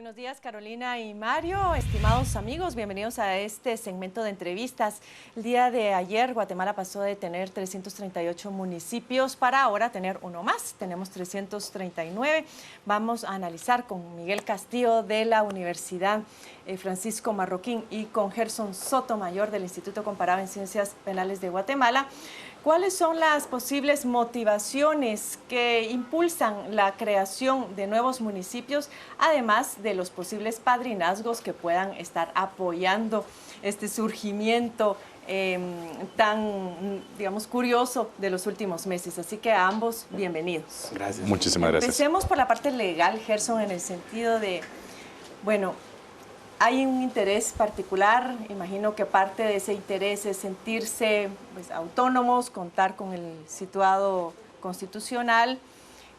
Buenos días, Carolina y Mario. Estimados amigos, bienvenidos a este segmento de entrevistas. El día de ayer, Guatemala pasó de tener 338 municipios para ahora tener uno más. Tenemos 339. Vamos a analizar con Miguel Castillo de la Universidad Francisco Marroquín y con Gerson Sotomayor del Instituto Comparado en Ciencias Penales de Guatemala. ¿Cuáles son las posibles motivaciones que impulsan la creación de nuevos municipios, además de los posibles padrinazgos que puedan estar apoyando este surgimiento tan, digamos, curioso de los últimos meses? Así que a ambos, bienvenidos. Gracias. Muchísimas gracias. Empecemos por la parte legal, Gerson, en el sentido de, bueno, hay un interés particular, imagino que parte de ese interés es sentirse pues, autónomos, contar con el situado constitucional,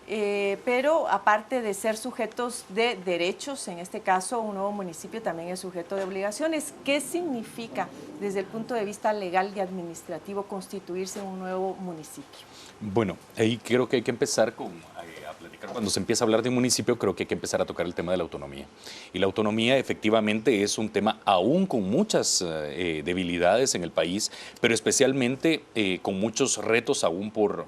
pero aparte de ser sujetos de derechos, en este caso un nuevo municipio también es sujeto de obligaciones. ¿Qué significa desde el punto de vista legal y administrativo constituirse en un nuevo municipio? Bueno, ahí creo que hay que empezar a platicar. Cuando se empieza a hablar de un municipio, creo que hay que empezar a tocar el tema de la autonomía. Y la autonomía efectivamente es un tema aún con muchas debilidades en el país, pero especialmente con muchos retos aún por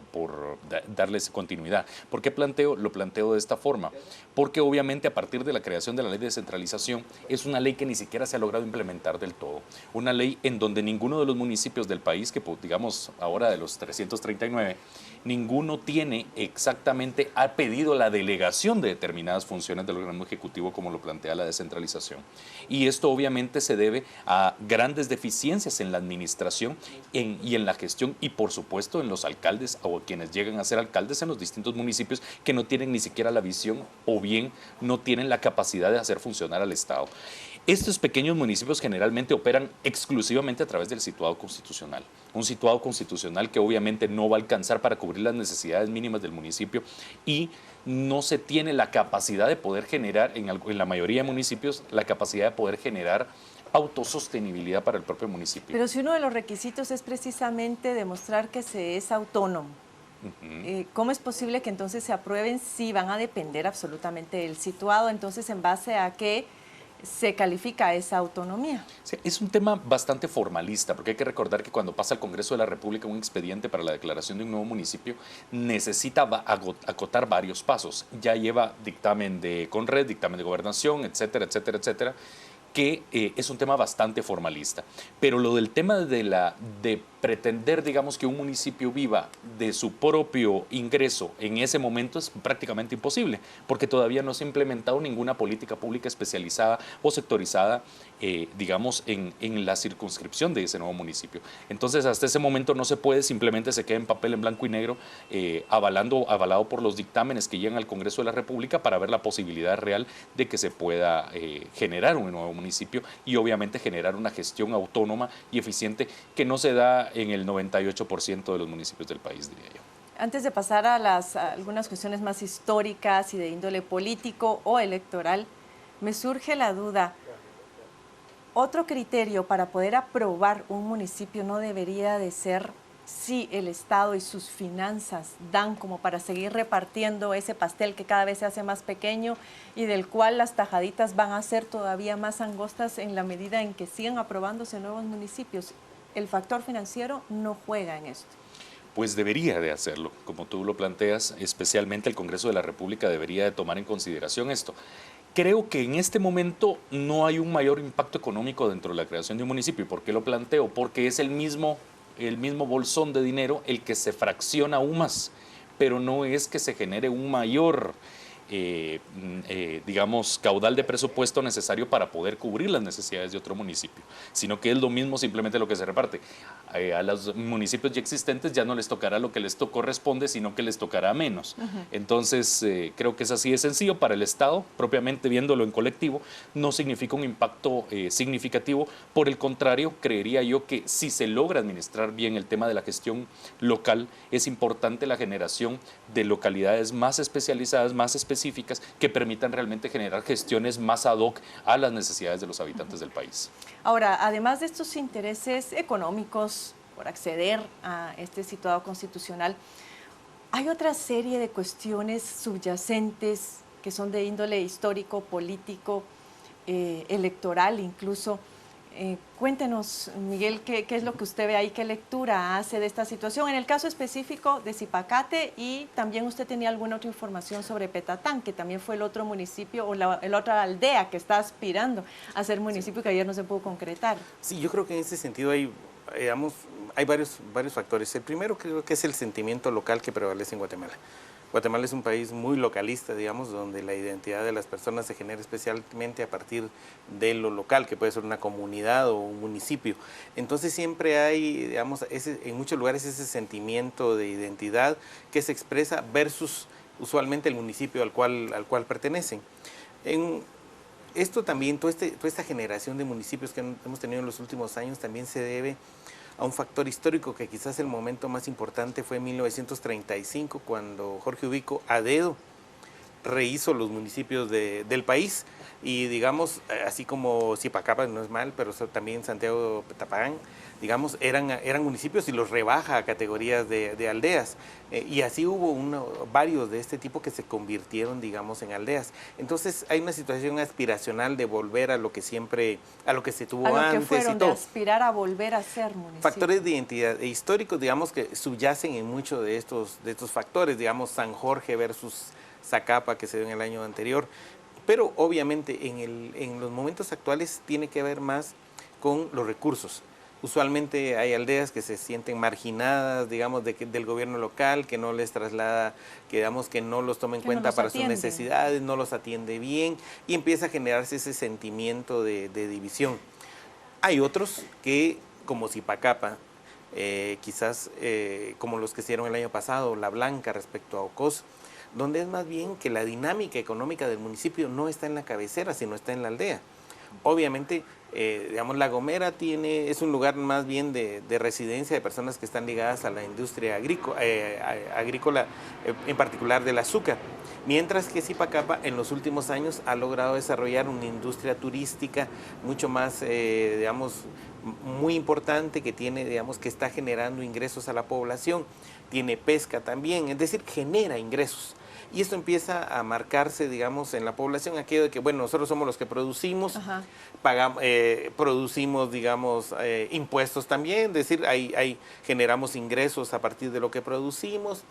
darles continuidad. ¿Por qué lo planteo de esta forma? Porque obviamente a partir de la creación de la ley de descentralización es una ley que ni siquiera se ha logrado implementar del todo. Una ley en donde ninguno de los municipios del país, que digamos ahora de los 339, ninguno tiene exactamente, ha pedido la delegación de determinadas funciones del organismo ejecutivo como lo plantea la descentralización. Y esto obviamente se debe a grandes deficiencias en la administración y en la gestión y por supuesto en los alcaldes o quienes llegan a ser alcaldes en los distintos municipios que no tienen ni siquiera la visión o bien no tienen la capacidad de hacer funcionar al Estado. Estos pequeños municipios generalmente operan exclusivamente a través del situado constitucional. Un situado constitucional que obviamente no va a alcanzar para cubrir las necesidades mínimas del municipio y no se tiene la capacidad de poder generar, en la mayoría de municipios, la capacidad de poder generar autosostenibilidad para el propio municipio. Pero si uno de los requisitos es precisamente demostrar que se es autónomo, ¿cómo es posible que entonces se aprueben si van a depender absolutamente del situado? Entonces, ¿en base a qué se califica esa autonomía? Sí, es un tema bastante formalista, porque hay que recordar que cuando pasa al Congreso de la República un expediente para la declaración de un nuevo municipio, necesita acotar varios pasos. Ya lleva dictamen de CONRED, dictamen de gobernación, etcétera, etcétera, etcétera, que es un tema bastante formalista. Pero lo del tema de pretender, digamos, que un municipio viva de su propio ingreso en ese momento es prácticamente imposible, porque todavía no se ha implementado ninguna política pública especializada o sectorizada, digamos, en la circunscripción de ese nuevo municipio. Entonces, hasta ese momento no se puede, simplemente se queda en papel en blanco y negro, avalado por los dictámenes que llegan al Congreso de la República para ver la posibilidad real de que se pueda generar un nuevo municipio y obviamente generar una gestión autónoma y eficiente que no se da en el 98% de los municipios del país, diría yo. Antes de pasar a algunas cuestiones más históricas y de índole político o electoral, me surge la duda, ¿otro criterio para poder aprobar un municipio no debería de ser si el Estado y sus finanzas dan como para seguir repartiendo ese pastel que cada vez se hace más pequeño y del cual las tajaditas van a ser todavía más angostas en la medida en que sigan aprobándose nuevos municipios? ¿El factor financiero no juega en esto? Pues debería de hacerlo, como tú lo planteas, especialmente el Congreso de la República debería de tomar en consideración esto. Creo que en este momento no hay un mayor impacto económico dentro de la creación de un municipio. ¿Y por qué lo planteo? Porque es el mismo bolsón de dinero el que se fracciona aún más, pero no es que se genere un mayor, digamos, caudal de presupuesto necesario para poder cubrir las necesidades de otro municipio, sino que es lo mismo simplemente lo que se reparte. A los municipios ya existentes ya no les tocará lo que les corresponde, sino que les tocará menos. Entonces, creo que es así de sencillo. Para el Estado, propiamente viéndolo en colectivo, no significa un impacto significativo. Por el contrario, creería yo que si se logra administrar bien el tema de la gestión local, es importante la generación de localidades más especializadas, más específicas, que permitan realmente generar gestiones más ad hoc a las necesidades de los habitantes del país. Ahora, además de estos intereses económicos por acceder a este situado constitucional, hay otra serie de cuestiones subyacentes que son de índole histórico, político, electoral incluso. Cuéntenos, Miguel, ¿qué es lo que usted ve ahí? ¿Qué lectura hace de esta situación? En el caso específico de Zipacate, y también usted tenía alguna otra información sobre Petatán, que también fue el otro municipio o la otra aldea que está aspirando a ser municipio, que ayer no se pudo concretar. Sí, yo creo que en ese sentido hay, digamos, hay varios factores. El primero creo que es el sentimiento local que prevalece en Guatemala. Guatemala es un país muy localista, digamos, donde la identidad de las personas se genera especialmente a partir de lo local, que puede ser una comunidad o un municipio. Entonces siempre hay, digamos, en muchos lugares ese sentimiento de identidad que se expresa versus usualmente el municipio al cual pertenecen. Esto también, toda esta generación de municipios que hemos tenido en los últimos años también se debe a un factor histórico que quizás el momento más importante fue en 1935, cuando Jorge Ubico a dedo rehizo los municipios del país, y digamos, así como Zipacapa no es mal, pero también Santiago Petapán, digamos, eran municipios y los rebaja a categorías de aldeas, y así hubo varios de este tipo que se convirtieron, digamos, en aldeas. Entonces hay una situación aspiracional de volver a lo que siempre, a lo que se tuvo antes. A lo que fueron, y todo. de aspirar a volver a ser municipio. Factores de identidad históricos, digamos, que subyacen en muchos de estos factores, digamos, San Jorge versus Zacapa, que se dio en el año anterior, pero obviamente en los momentos actuales tiene que ver más con los recursos. Usualmente hay aldeas que se sienten marginadas, digamos, del gobierno local, que no les traslada, que digamos que no los toma en cuenta para sus necesidades, no los atiende bien, y empieza a generarse ese sentimiento de división. Hay otros que, como Zipacapa, quizás como los que hicieron el año pasado, La Blanca respecto a Ocos, donde es más bien que la dinámica económica del municipio no está en la cabecera, sino está en la aldea. Obviamente, digamos, La Gomera es un lugar más bien de residencia de personas que están ligadas a la industria agrícola, en particular del azúcar, mientras que Zipacapa en los últimos años ha logrado desarrollar una industria turística mucho más, digamos, muy importante, que tiene, digamos, que está generando ingresos a la población, tiene pesca también, es decir, genera ingresos. Y esto empieza a marcarse, digamos, en la población, aquello de que, bueno, nosotros somos los que producimos, producimos, digamos, impuestos también, es decir, generamos ingresos a partir de lo que producimos,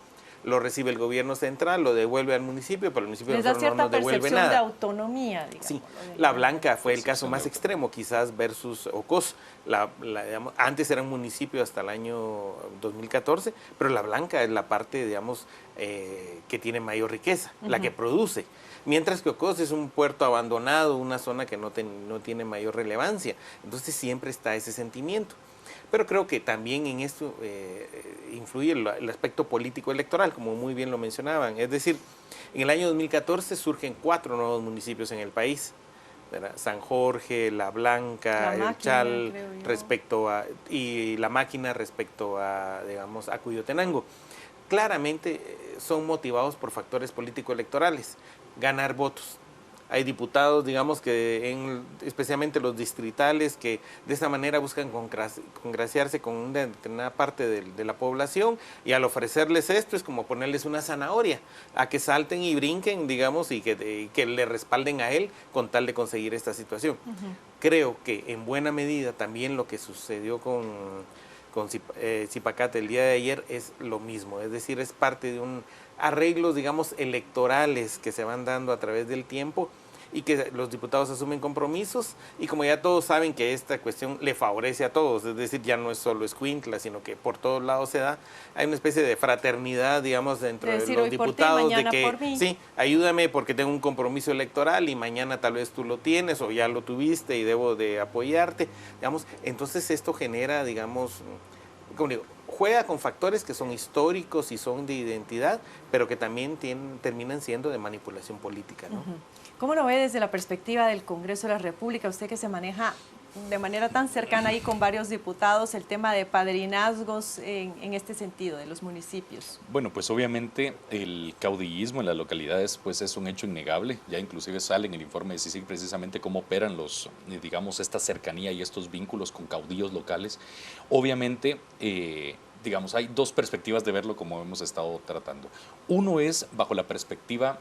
lo recibe el gobierno central, lo devuelve al municipio, pero el municipio no nos devuelve nada. De autonomía, digamos. Sí, La Blanca fue el caso más extremo, quizás, versus Ocos. Digamos, antes era un municipio hasta el año 2014, pero La Blanca es la parte, digamos, que tiene mayor riqueza, la que produce. Mientras que Ocos es un puerto abandonado, una zona que no tiene mayor relevancia. Entonces siempre está ese sentimiento. Pero creo que también en esto influye el aspecto político electoral, como muy bien lo mencionaban. Es decir, en el año 2014 surgen 4 nuevos municipios en el país, ¿verdad? San Jorge, La Blanca, El Chal, y La Máquina respecto a, digamos, a Cuyotenango. Claramente son motivados por factores político-electorales, ganar votos. Hay diputados, digamos, que especialmente los distritales, que de esa manera buscan congraciarse con una determinada parte de la población, y al ofrecerles esto es como ponerles una zanahoria, a que salten y brinquen, digamos, y que le respalden a él con tal de conseguir esta situación. Creo que en buena medida también lo que sucedió con Zipacate el día de ayer es lo mismo, es decir, es parte de arreglos, digamos, electorales que se van dando a través del tiempo, y que los diputados asumen compromisos, y como ya todos saben que esta cuestión le favorece a todos, es decir, ya no es solo Escuintla, sino que por todos lados se da, hay una especie de fraternidad, digamos, dentro de los diputados, de que, sí, ayúdame porque tengo un compromiso electoral y mañana tal vez tú lo tienes o ya lo tuviste y debo de apoyarte, digamos. Entonces esto genera, digamos, como digo, juega con factores que son históricos y son de identidad, pero que también terminan siendo de manipulación política, ¿no? ¿Cómo lo ve desde la perspectiva del Congreso de la República? Usted que se maneja de manera tan cercana ahí con varios diputados, el tema de padrinazgos en este sentido, de los municipios. Bueno, pues obviamente el caudillismo en las localidades pues es un hecho innegable, ya inclusive sale en el informe de CICIG precisamente cómo operan digamos, esta cercanía y estos vínculos con caudillos locales. Obviamente, digamos, hay dos perspectivas de verlo como hemos estado tratando. Uno es bajo la perspectiva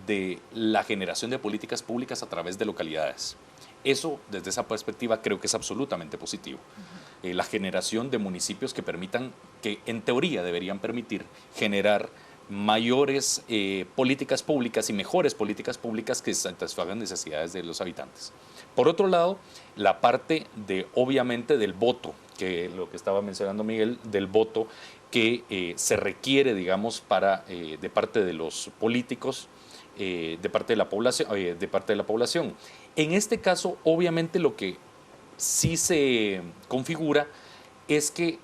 de la generación de políticas públicas a través de localidades. Eso, desde esa perspectiva, creo que es absolutamente positivo. La generación de municipios que permitan, que en teoría deberían permitir generar mayores políticas públicas y mejores políticas públicas que satisfagan necesidades de los habitantes. Por otro lado, la parte de, obviamente, del voto, que lo que estaba mencionando Miguel, del voto que se requiere, digamos, de parte de los políticos, de parte de la población. En este caso, obviamente, lo que sí se configura es que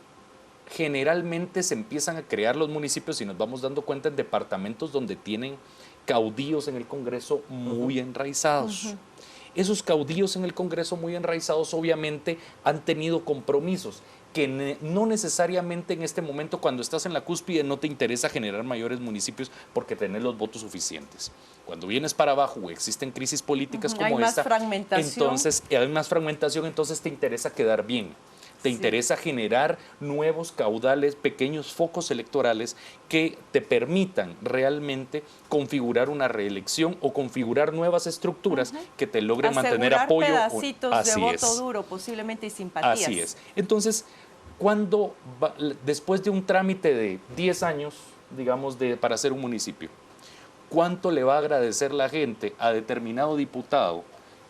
generalmente se empiezan a crear los municipios y nos vamos dando cuenta en departamentos donde tienen caudillos en el Congreso muy enraizados. Esos caudillos en el Congreso muy enraizados obviamente han tenido compromisos que no necesariamente en este momento, cuando estás en la cúspide, no te interesa generar mayores municipios porque tenés los votos suficientes. Cuando vienes para abajo o existen crisis políticas como esta, entonces hay más fragmentación, entonces te interesa quedar bien. Te interesa generar nuevos caudales, pequeños focos electorales que te permitan realmente configurar una reelección o configurar nuevas estructuras que te logren mantener apoyo. Pedacitos de voto duro, posiblemente, y simpatías. Así es. Entonces, después de un trámite de 10 años, digamos, para hacer un municipio, ¿cuánto le va a agradecer la gente a determinado diputado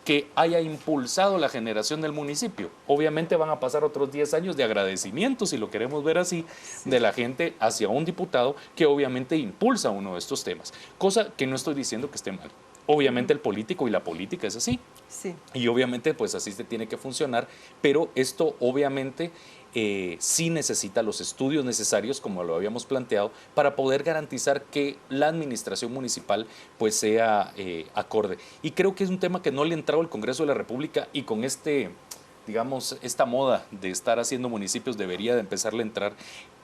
que haya impulsado la generación del municipio? Obviamente van a pasar otros 10 años de agradecimiento, si lo queremos ver así, de la gente hacia un diputado que obviamente impulsa uno de estos temas. Cosa que no estoy diciendo que esté mal. Obviamente el político y la política es así. Sí. Y obviamente pues así se tiene que funcionar, pero esto obviamente sí necesita los estudios necesarios, como lo habíamos planteado, para poder garantizar que la administración municipal pues sea acorde. Y creo que es un tema que no le ha entrado el Congreso de la República, y con digamos, esta moda de estar haciendo municipios debería de empezarle a entrar,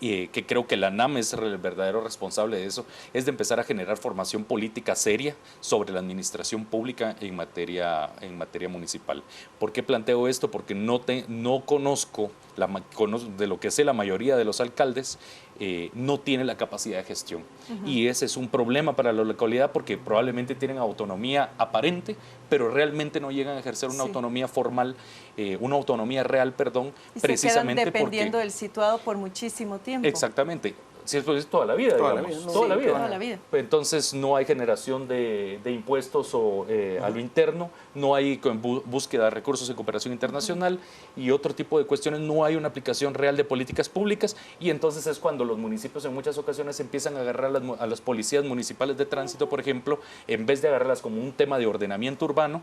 que creo que la ANAM es el verdadero responsable de eso, es de empezar a generar formación política seria sobre la administración pública en materia municipal. ¿Por qué planteo esto? Porque no conozco, de lo que sé, la mayoría de los alcaldes no tiene la capacidad de gestión. Y ese es un problema para la localidad, porque probablemente tienen autonomía aparente, pero realmente no llegan a ejercer una autonomía formal, una autonomía real, perdón, y precisamente se quedan dependiendo del situado por muchísimo tiempo. Exactamente. Si es toda la vida, toda digamos. La vida, Toda la vida. Entonces no hay generación de impuestos a lo interno, no hay búsqueda de recursos en cooperación internacional y otro tipo de cuestiones, no hay una aplicación real de políticas públicas, y entonces es cuando los municipios en muchas ocasiones empiezan a agarrar a las policías municipales de tránsito, por ejemplo, en vez de agarrarlas como un tema de ordenamiento urbano,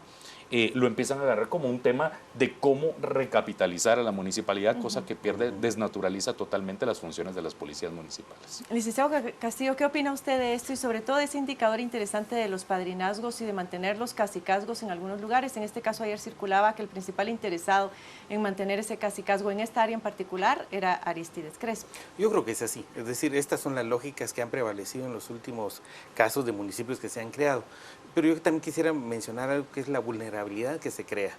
lo empiezan a agarrar como un tema de cómo recapitalizar a la municipalidad, cosa que desnaturaliza totalmente las funciones de las policías municipales. Licenciado Castillo, ¿qué opina usted de esto y sobre todo de ese indicador interesante de los padrinazgos y de mantener los cacicazgos en algunos lugares? En este caso, ayer circulaba que el principal interesado en mantener ese cacicazgo en esta área en particular era Arístides Crespo. Yo creo que es así, es decir, estas son las lógicas que han prevalecido en los últimos casos de municipios que se han creado. Pero yo también quisiera mencionar algo que es la vulnerabilidad que se crea.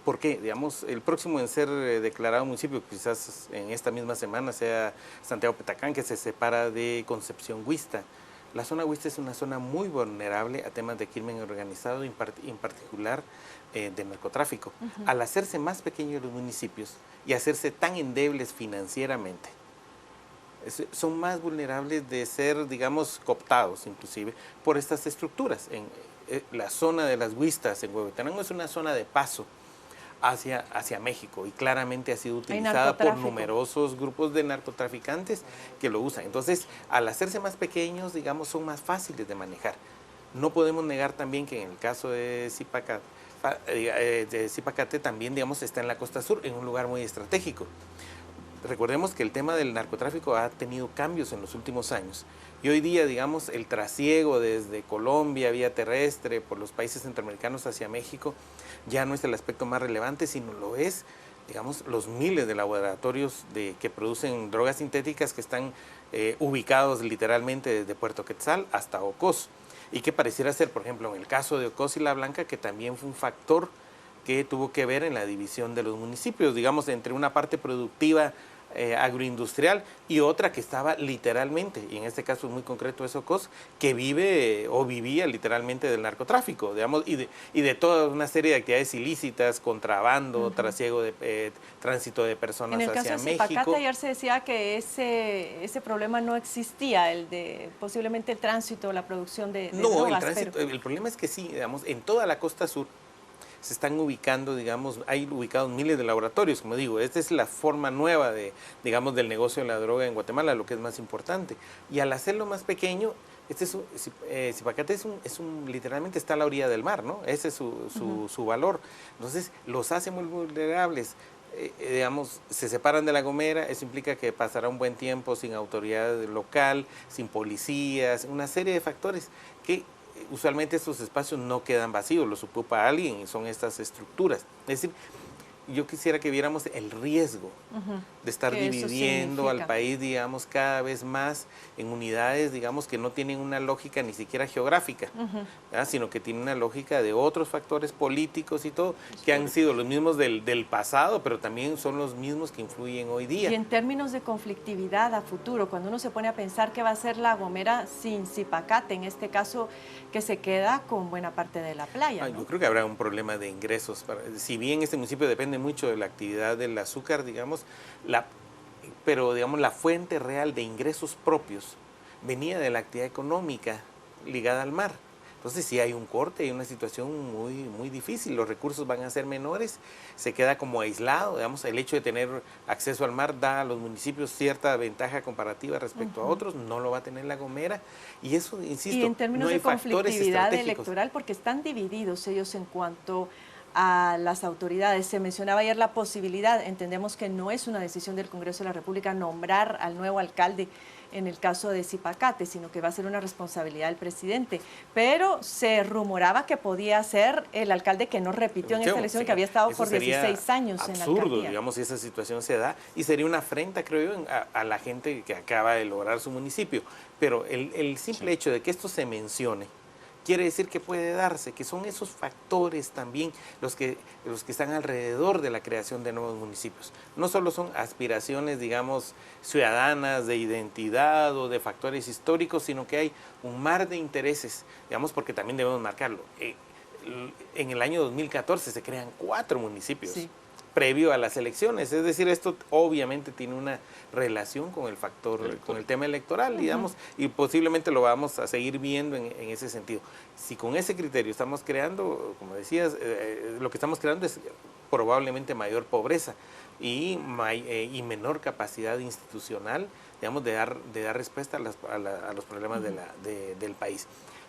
¿Por qué? Digamos, el próximo en ser declarado municipio, quizás en esta misma semana, sea Santiago Petacán, que se separa de Concepción Huista. La zona Huista es una zona muy vulnerable a temas de crimen organizado, en particular de narcotráfico. Al hacerse más pequeños los municipios y hacerse tan endebles financieramente, son más vulnerables de ser, digamos, cooptados inclusive por estas estructuras. La zona de las Huistas en Huehuetenango es una zona de paso hacia México, y claramente ha sido utilizada por numerosos grupos de narcotraficantes que lo usan. Entonces, al hacerse más pequeños, digamos, son más fáciles de manejar. No podemos negar también que en el caso de Zipacate también, digamos, está en la costa sur, en un lugar muy estratégico. Recordemos que el tema del narcotráfico ha tenido cambios en los últimos años, y hoy día, digamos, el trasiego desde Colombia, vía terrestre, por los países centroamericanos hacia México, ya no es el aspecto más relevante, sino lo es, digamos, los miles de laboratorios que producen drogas sintéticas que están ubicados literalmente desde Puerto Quetzal hasta Ocos, y que pareciera ser, por ejemplo, en el caso de Ocos y La Blanca, que también fue un factor que tuvo que ver en la división de los municipios, digamos, entre una parte productiva agroindustrial, y otra que estaba literalmente, y en este caso muy concreto de Socos, que vive o vivía literalmente del narcotráfico, digamos, y de toda una serie de actividades ilícitas, contrabando, trasiego de tránsito de personas hacia México. En el caso de Zipacate, ayer se decía que ese problema no existía, el de posiblemente el tránsito, la producción de drogas. El problema es que sí, digamos, en toda la costa sur se están ubicando, digamos, hay ubicados miles de laboratorios, como digo, esta es la forma nueva de, digamos, del negocio de la droga en Guatemala, lo que es más importante. Y al hacerlo más pequeño, Zipacate literalmente está a la orilla del mar, ¿no? Ese es su valor. Entonces, los hace muy vulnerables. Digamos, se separan de La Gomera, eso implica que pasará un buen tiempo sin autoridad local, sin policías, una serie de factores que usualmente estos espacios no quedan vacíos, los ocupa alguien y son estas estructuras. Es decir, yo quisiera que viéramos el riesgo de estar dividiendo al país, digamos, cada vez más en unidades, digamos, que no tienen una lógica ni siquiera geográfica, sino que tienen una lógica de otros factores políticos y todo, que han sido los mismos del pasado, pero también son los mismos que influyen hoy día. Y en términos de conflictividad a futuro, cuando uno se pone a pensar qué va a ser La Gomera sin Zipacate, en este caso, que se queda con buena parte de la playa, ¿no? Yo creo que habrá un problema de ingresos. Si bien este municipio depende mucho de la actividad del azúcar, digamos, pero digamos la fuente real de ingresos propios venía de la actividad económica ligada al mar. Entonces, si hay un corte, hay una situación muy, muy difícil, los recursos van a ser menores, se queda como aislado, digamos, el hecho de tener acceso al mar da a los municipios cierta ventaja comparativa respecto a otros, no lo va a tener La Gomera, y eso, insisto, y en términos no hay de conflictividad estratégicos electoral, porque están divididos ellos en cuanto a las autoridades. Se mencionaba ayer la posibilidad, entendemos que no es una decisión del Congreso de la República nombrar al nuevo alcalde en el caso de Zipacate, sino que va a ser una responsabilidad del presidente. Pero se rumoraba que podía ser el alcalde que no repitió en esta elección, que había estado por 16 años en la alcaldía. Absurdo, digamos, si esa situación se da, y sería una afrenta, creo yo, a la gente que acaba de lograr su municipio. Pero el simple hecho de que esto se mencione, quiere decir que puede darse, que son esos factores también los que están alrededor de la creación de nuevos municipios. No solo son aspiraciones, digamos, ciudadanas, de identidad o de factores históricos, sino que hay un mar de intereses, digamos, porque también debemos marcarlo. En el año 2014 se crean 4 municipios. Sí. Previo a las elecciones, es decir, esto obviamente tiene una relación con el factor, con el tema electoral, digamos, y posiblemente lo vamos a seguir viendo en ese sentido. Si con ese criterio estamos creando, como decías, lo que estamos creando es probablemente mayor pobreza y menor capacidad institucional, digamos, de dar respuesta a los problemas del país.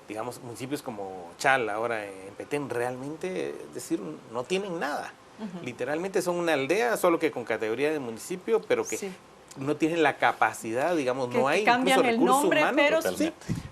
Digamos, municipios como Chala, ahora en Petén, realmente, es decir, no tienen nada. Literalmente son una aldea, solo que con categoría de municipio, pero que no tienen la capacidad, digamos, no hay cambian el nombre, humanos,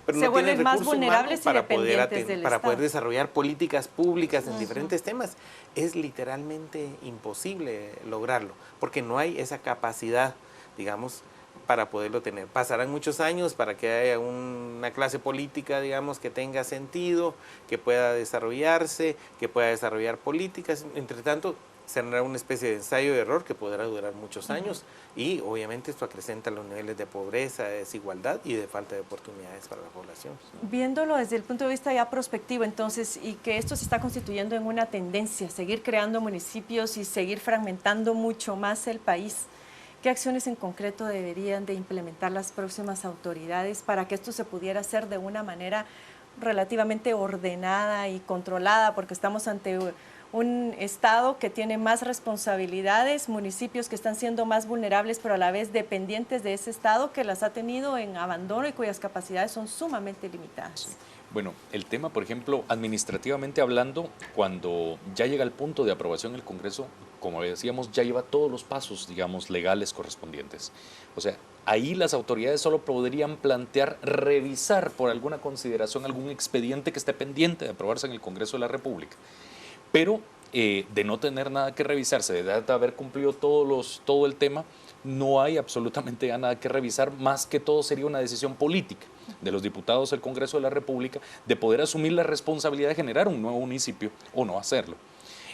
pero se vuelven más vulnerables y dependientes del para Estado. poder desarrollar políticas públicas en diferentes temas. Es literalmente imposible lograrlo, porque no hay esa capacidad, digamos, para poderlo tener. Pasarán muchos años para que haya una clase política, digamos, que tenga sentido, que pueda desarrollarse, que pueda desarrollar políticas. Entre tanto, será una especie de ensayo de error que podrá durar muchos años y obviamente esto acrecenta los niveles de pobreza, de desigualdad y de falta de oportunidades para la población. Viéndolo desde el punto de vista ya prospectivo, entonces, y que esto se está constituyendo en una tendencia, seguir creando municipios y seguir fragmentando mucho más el país, ¿qué acciones en concreto deberían de implementar las próximas autoridades para que esto se pudiera hacer de una manera relativamente ordenada y controlada? Porque estamos ante un Estado que tiene más responsabilidades, municipios que están siendo más vulnerables, pero a la vez dependientes de ese Estado que las ha tenido en abandono y cuyas capacidades son sumamente limitadas. Sí. Bueno, el tema, por ejemplo, administrativamente hablando, cuando ya llega el punto de aprobación el Congreso, como decíamos, ya lleva todos los pasos, digamos, legales correspondientes. O sea, ahí las autoridades solo podrían plantear revisar por alguna consideración algún expediente que esté pendiente de aprobarse en el Congreso de la República. Pero de no tener nada que revisarse, de haber cumplido todo el tema, no hay absolutamente ya nada que revisar, más que todo sería una decisión política de los diputados del Congreso de la República de poder asumir la responsabilidad de generar un nuevo municipio o no hacerlo.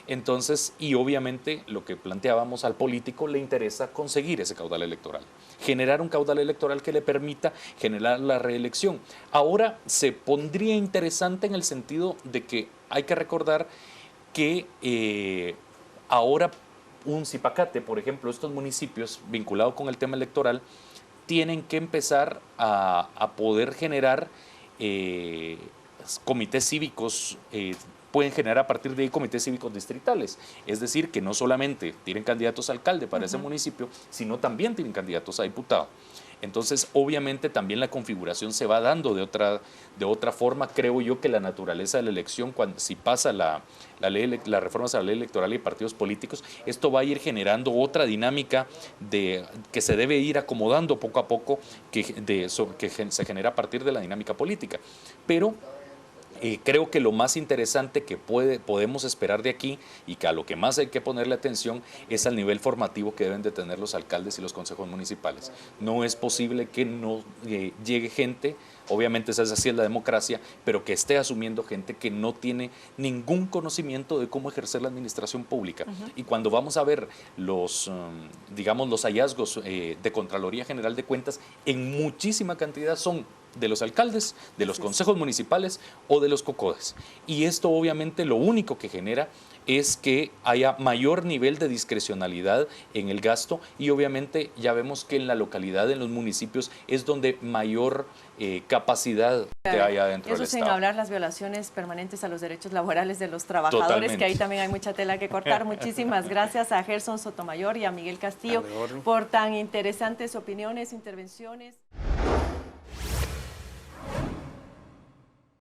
Entonces, y obviamente lo que planteábamos, al político le interesa conseguir ese caudal electoral, generar un caudal electoral que le permita generar la reelección. Ahora se pondría interesante en el sentido de que hay que recordar que ahora un Zipacate, por ejemplo, estos municipios vinculados con el tema electoral, tienen que empezar a poder generar comités cívicos, pueden generar a partir de ahí comités cívicos distritales, es decir, que no solamente tienen candidatos a alcalde para ese municipio, sino también tienen candidatos a diputado. Entonces, obviamente, también la configuración se va dando de otra forma. Creo yo que la naturaleza de la elección, si pasa las reformas a la ley electoral y partidos políticos, esto va a ir generando otra dinámica que se debe ir acomodando poco a poco, que se genera a partir de la dinámica política. Pero creo que lo más interesante que podemos esperar de aquí y que a lo que más hay que ponerle atención es al nivel formativo que deben de tener los alcaldes y los consejos municipales. No es posible que no llegue gente, obviamente esa es así en la democracia, pero que esté asumiendo gente que no tiene ningún conocimiento de cómo ejercer la administración pública. Y cuando vamos a ver digamos, los hallazgos de Contraloría General de Cuentas, en muchísima cantidad son de los alcaldes, de los consejos municipales o de los COCODES. Y esto obviamente lo único que genera es que haya mayor nivel de discrecionalidad en el gasto y obviamente ya vemos que en la localidad, en los municipios, es donde mayor capacidad que haya dentro del Eso Estado. sin hablar las violaciones permanentes a los derechos laborales de los trabajadores, Totalmente. que ahí también hay mucha tela que cortar. Muchísimas gracias a Gerson Sotomayor y a Miguel Castillo por tan interesantes opiniones, intervenciones.